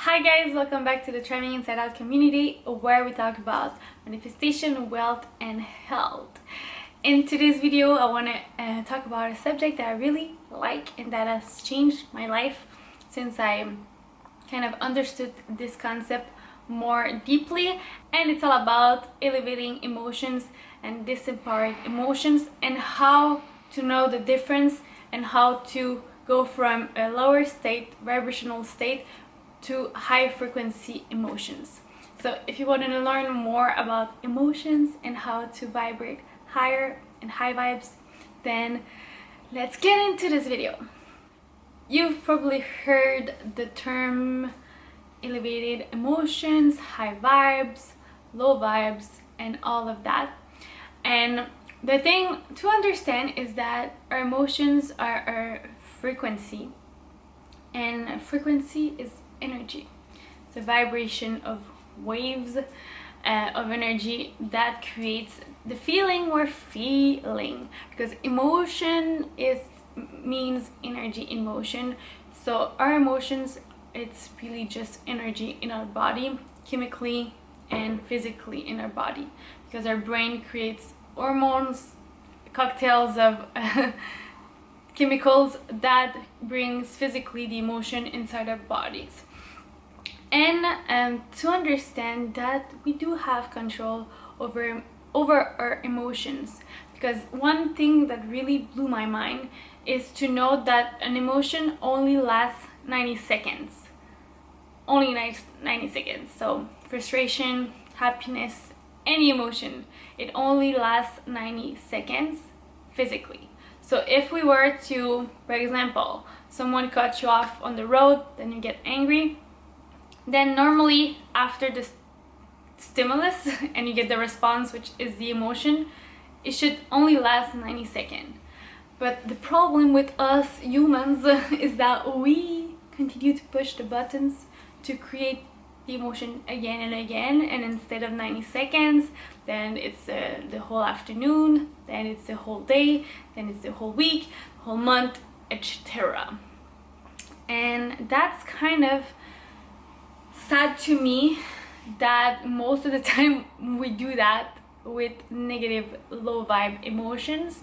Hi guys, welcome back to the Thriving Inside Out community, where we talk about manifestation, wealth and health. In today's video I want to talk about a subject that I really like and that has changed my life since I kind of understood this concept more deeply, and it's all about elevating emotions and disempowering emotions and how to know the difference and how to go from a lower state, vibrational state, to high frequency emotions. So if you want to learn more about emotions and how to vibrate higher and high vibes, then let's get into this video. You've probably heard the term elevated emotions, high vibes, low vibes, and all of that. And the thing to understand is that our emotions are our frequency, and frequency is energy. It's a vibration of waves of energy that creates the feeling we're feeling, because emotion means energy in motion. So our emotions, it's really just energy in our body, chemically and physically in our body, because our brain creates hormones, cocktails of chemicals that brings physically the emotion inside our bodies. And to understand that we do have control over our emotions, because one thing that really blew my mind is to know that an emotion only lasts 90 seconds. Only 90 seconds. So frustration, happiness, any emotion, it only lasts 90 seconds physically. So if we were to, for example, someone cut you off on the road, then you get angry, then normally after the stimulus and you get the response, which is the emotion, it should only last 90 seconds. But the problem with us humans is that we continue to push the buttons to create the emotion again and again, and instead of 90 seconds, then it's the whole afternoon, then it's the whole day, then it's the whole week, whole month, etc. And that's kind of sad to me that most of the time we do that with negative low vibe emotions.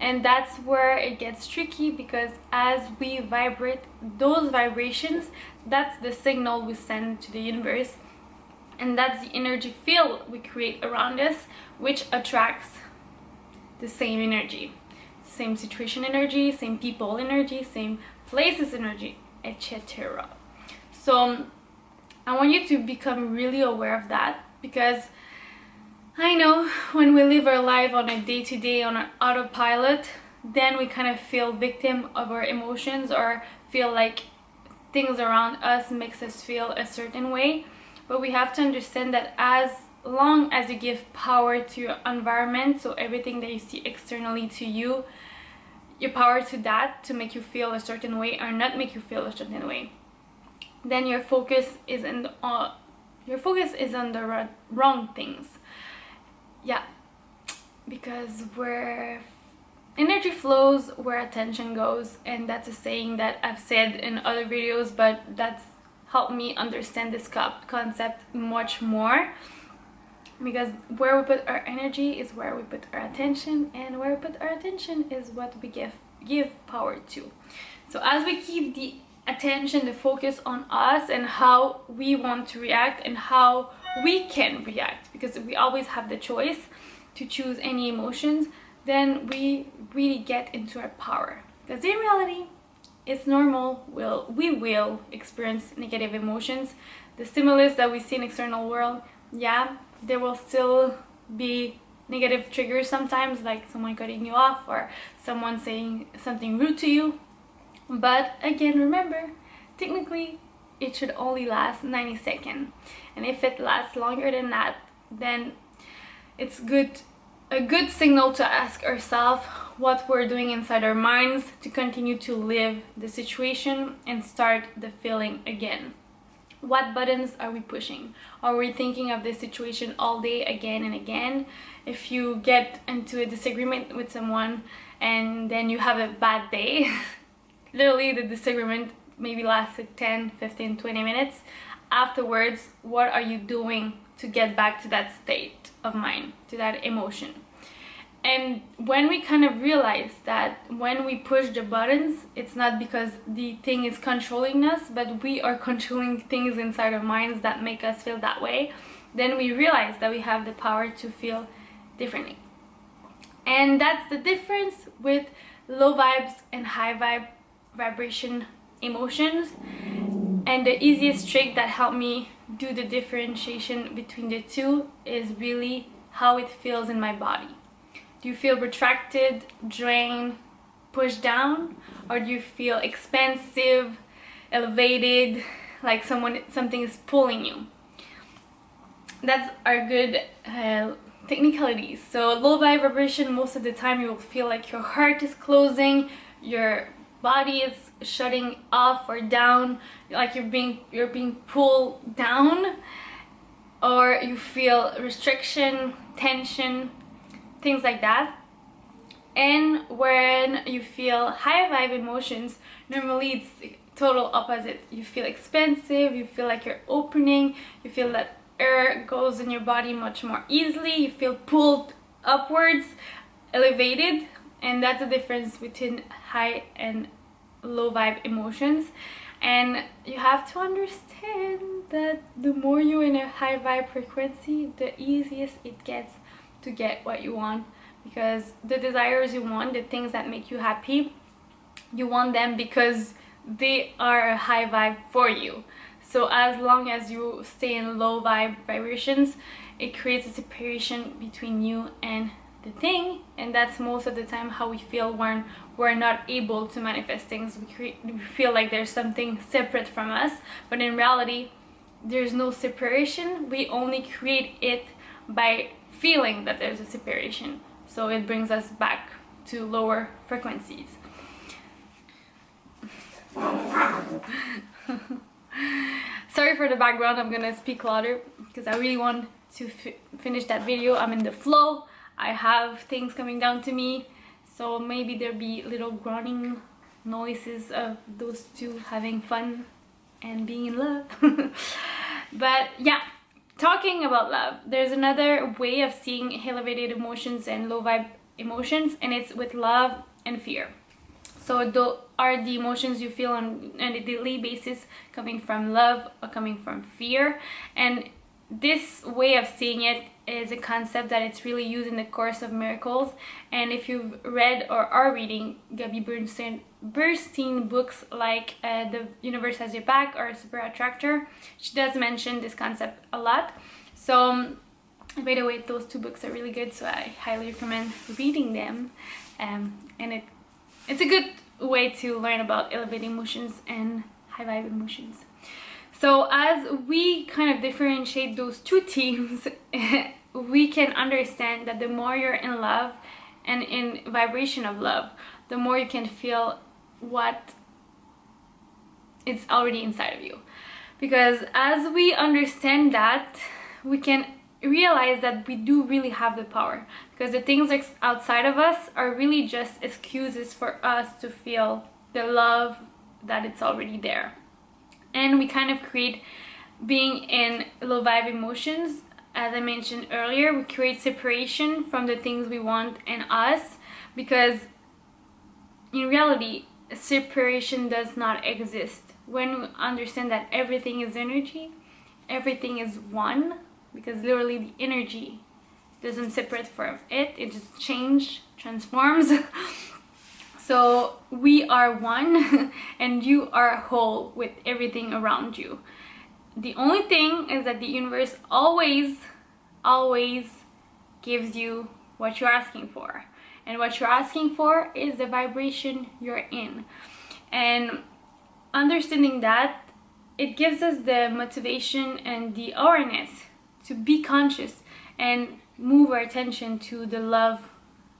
And that's where it gets tricky, because as we vibrate those vibrations, that's the signal we send to the universe, and that's the energy field we create around us, which attracts the same energy, same situation energy, same people energy, same places energy, etc. So I want you to become really aware of that, because I know when we live our life on a day-to-day on an autopilot, then we kind of feel victim of our emotions, or feel like things around us makes us feel a certain way. But we have to understand that as long as you give power to your environment, so everything that you see externally to you, your power to that to make you feel a certain way or not make you feel a certain way, then your focus is on the wrong things. Yeah, because where energy flows, where attention goes, and that's a saying that I've said in other videos, but that's helped me understand this concept much more, because where we put our energy is where we put our attention, and where we put our attention is what we give power to. So as we keep the attention, the focus on us and how we want to react and how we can react, because we always have the choice to choose any emotions, then we really get into our power. Because in reality, it's normal, we will experience negative emotions. The stimulus that we see in external world, yeah, there will still be negative triggers sometimes, like someone cutting you off or someone saying something rude to you. But again, remember, technically it should only last 90 seconds, and if it lasts longer than that, then it's a good signal to ask ourselves what we're doing inside our minds to continue to live the situation and start the feeling again. What buttons are we pushing? Are we thinking of this situation all day again and again? If you get into a disagreement with someone and then you have a bad day, literally the disagreement maybe lasted 10, 15, 20 minutes, afterwards, what are you doing to get back to that state of mind, to that emotion. And when we kind of realize that when we push the buttons, it's not because the thing is controlling us, but we are controlling things inside our minds that make us feel that way, then we realize that we have the power to feel differently. And that's the difference with low vibes and high vibration emotions. And the easiest trick that helped me do the differentiation between the two is really how it feels in my body. Do you feel retracted, drained, pushed down? Or do you feel expansive, elevated, like something is pulling you? That's our good technicalities. So low vibe vibration, most of the time you will feel like your heart is closing, your body is shutting off or down, like you're being pulled down, or you feel restriction, tension, things like that. And when you feel high vibe emotions, normally it's the total opposite. You feel expansive, you feel like you're opening, you feel that air goes in your body much more easily, you feel pulled upwards, elevated. And that's the difference between high and low vibe emotions. And you have to understand that the more you're in a high vibe frequency, the easiest it gets to get what you want, because the desires you want, the things that make you happy, you want them because they are a high vibe for you. So as long as you stay in low vibe vibrations, it creates a separation between you and the thing, and that's most of the time how we feel when we're not able to manifest things. We feel like there's something separate from us, but in reality there's no separation. We only create it by feeling that there's a separation, so it brings us back to lower frequencies. Sorry for the background, I'm gonna speak louder because I really want to finish that video. I'm in the flow, I have things coming down to me, so maybe there'll be little groaning noises of those two having fun and being in love. But yeah, talking about love, there's another way of seeing elevated emotions and low vibe emotions, and it's with love and fear. So those are the emotions you feel on a daily basis coming from love or coming from fear. And this way of seeing it is a concept that it's really used in the Course of Miracles. And if you've read or are reading Gabby Bernstein books like The Universe Has Your Back or Super Attractor, she does mention this concept a lot. So by the way, those two books are really good, so I highly recommend reading them. And it's a good way to learn about elevated emotions and high vibe emotions. So as we kind of differentiate those two teams, we can understand that the more you're in love and in vibration of love, the more you can feel what is already inside of you. Because as we understand that, we can realize that we do really have the power, because the things outside of us are really just excuses for us to feel the love that it's already there. And we kind of create, being in low vibe emotions, as I mentioned earlier, we create separation from the things we want in us, because in reality separation does not exist. When we understand that everything is energy, everything is one, because literally the energy doesn't separate from it just transforms. So we are one and you are whole with everything around you. The only thing is that the universe always gives you what you're asking for, and what you're asking for is the vibration you're in. And understanding that, it gives us the motivation and the awareness to be conscious and move our attention to the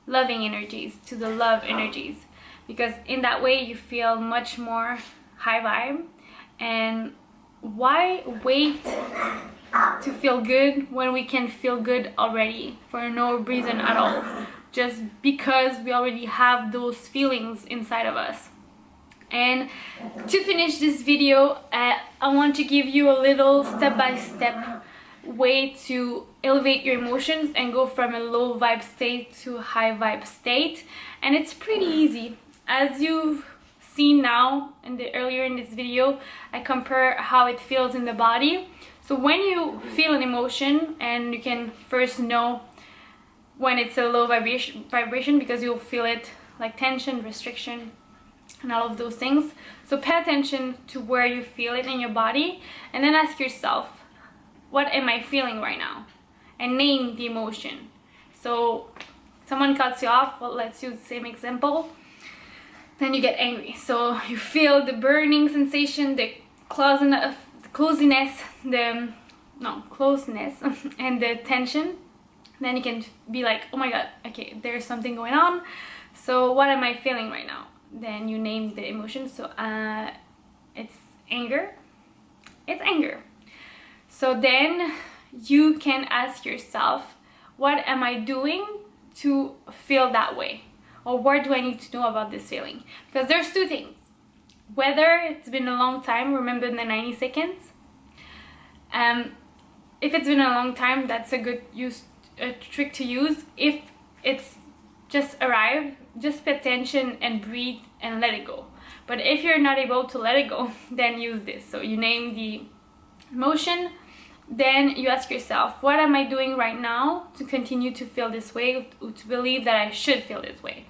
loving energies, to the love energies, because in that way you feel much more high vibe. And why wait to feel good when we can feel good already for no reason at all, just because we already have those feelings inside of us? And to finish this video, I want to give you a little step-by-step way to elevate your emotions and go from a low vibe state to a high vibe state. And it's pretty easy. As you've seen now earlier in this video, I compare how it feels in the body. So when you feel an emotion, and you can first know when it's a low vibration because you'll feel it like tension, restriction, and all of those things. So pay attention to where you feel it in your body, and then ask yourself, what am I feeling right now? And name the emotion. So someone cuts you off, well, let's use the same example. Then you get angry. So you feel the burning sensation, the closeness, and the tension. Then you can be like, oh my god, okay, there's something going on. So what am I feeling right now? Then you name the emotion. So it's anger. It's anger. So then you can ask yourself, what am I doing to feel that way? Or what do I need to know about this feeling? Because there's two things. Whether it's been a long time, remember the 90 seconds? If it's been a long time, that's a good trick to use. If it's just arrived, just pay attention and breathe and let it go. But if you're not able to let it go, then use this. So you name the emotion, then you ask yourself, what am I doing right now to continue to feel this way, to believe that I should feel this way?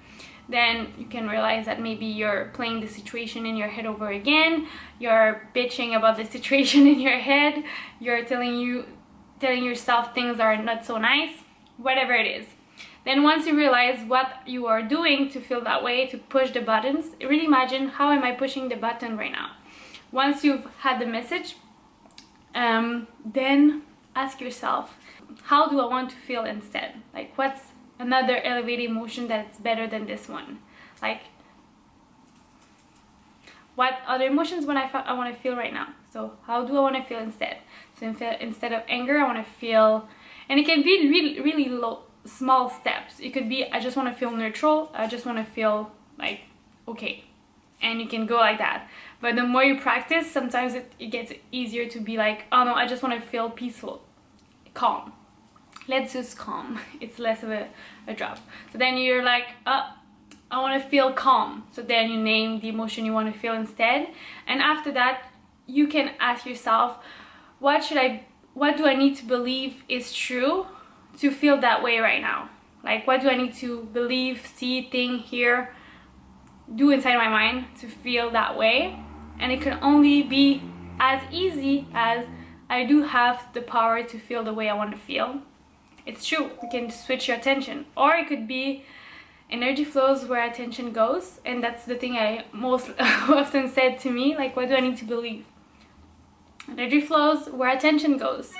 Then you can realize that maybe you're playing the situation in your head over again, you're bitching about the situation in your head, you're telling yourself things are not so nice, whatever it is. Then once you realize what you are doing to feel that way, to push the buttons, really imagine, how am I pushing the button right now? Once you've had the message, then ask yourself, how do I want to feel instead? Like, what's another elevated emotion that's better than this one? Like, what other emotions I want to feel right now? So how do I want to feel instead? So instead of anger, I want to feel, and it can be really low, small steps. It could be, I just want to feel neutral, I just want to feel like okay, and you can go like that. But the more you practice, sometimes it gets easier to be like, oh no, I just want to feel peaceful, calm. Let's use calm. It's less of a drop. So then you're like, oh, I want to feel calm. So then you name the emotion you want to feel instead. And after that, you can ask yourself, what do I need to believe is true to feel that way right now? Like, what do I need to believe, see, think, hear, do inside my mind to feel that way? And it can only be as easy as, I do have the power to feel the way I want to feel. It's true, you can switch your attention. Or it could be, energy flows where attention goes. And that's the thing I most often said to me, like, what do I need to believe? Energy flows where attention goes.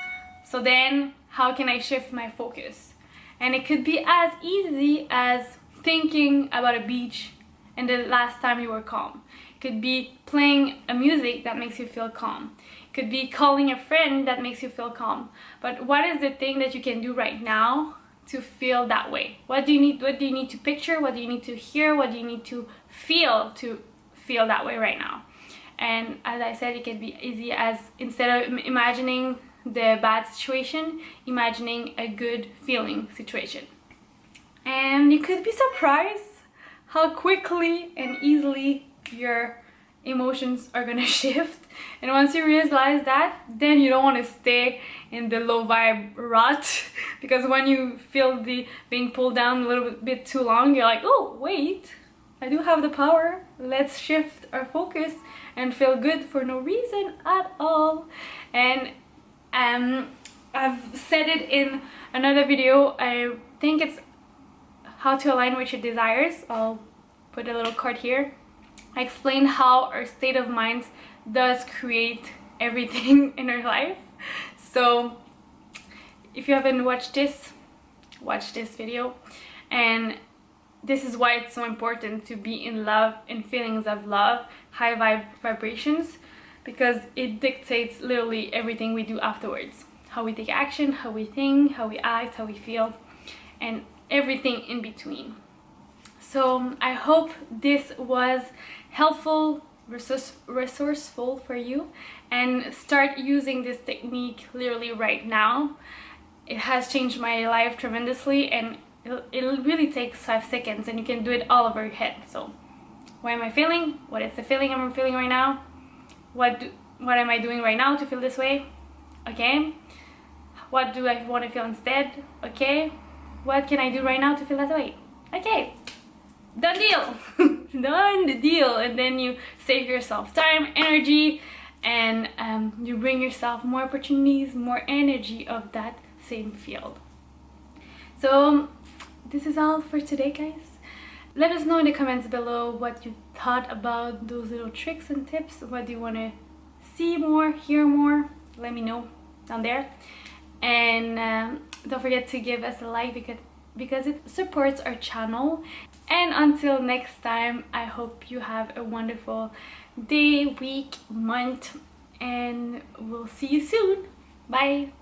So then how can I shift my focus? And it could be as easy as thinking about a beach and the last time you were calm. It could be playing a music that makes you feel calm. It could be calling a friend that makes you feel calm. But what is the thing that you can do right now to feel that way? What do you need to picture? What do you need to hear? What do you need to feel that way right now? And as I said, it can be easy as, instead of imagining the bad situation, imagining a good feeling situation. And you could be surprised how quickly and easily your emotions are gonna shift. And once you realize that, then you don't want to stay in the low vibe rut, because when you feel the being pulled down a little bit too long, you're like, oh wait, I do have the power, let's shift our focus and feel good for no reason at all. And I've said it in another video, I think it's how to align with your desires. I'll put a little card here. I explained how our state of mind does create everything in our life. So if you haven't watched this, watch this video. And this is why it's so important to be in love, in feelings of love, high vibrations, because it dictates literally everything we do afterwards. How we take action, how we think, how we act, how we feel, and everything in between. So I hope this was helpful resourceful for you, and start using this technique literally right now. It has changed my life tremendously, and it really takes 5 seconds, and you can do it all over your head. So what am I feeling? What is the feeling I'm feeling right now? What am I doing right now to feel this way? Okay. What do I want to feel instead? Okay. What can I do right now to feel that way? Okay. Done deal. Done deal. And then you save yourself time, energy, and you bring yourself more opportunities, more energy of that same field. So this is all for today, guys. Let us know in the comments below what you thought about those little tricks and tips. What do you want to see more, hear more? Let me know down there. And don't forget to give us a like because it supports our channel. And until next time, I hope you have a wonderful day, week, month, and we'll see you soon. Bye.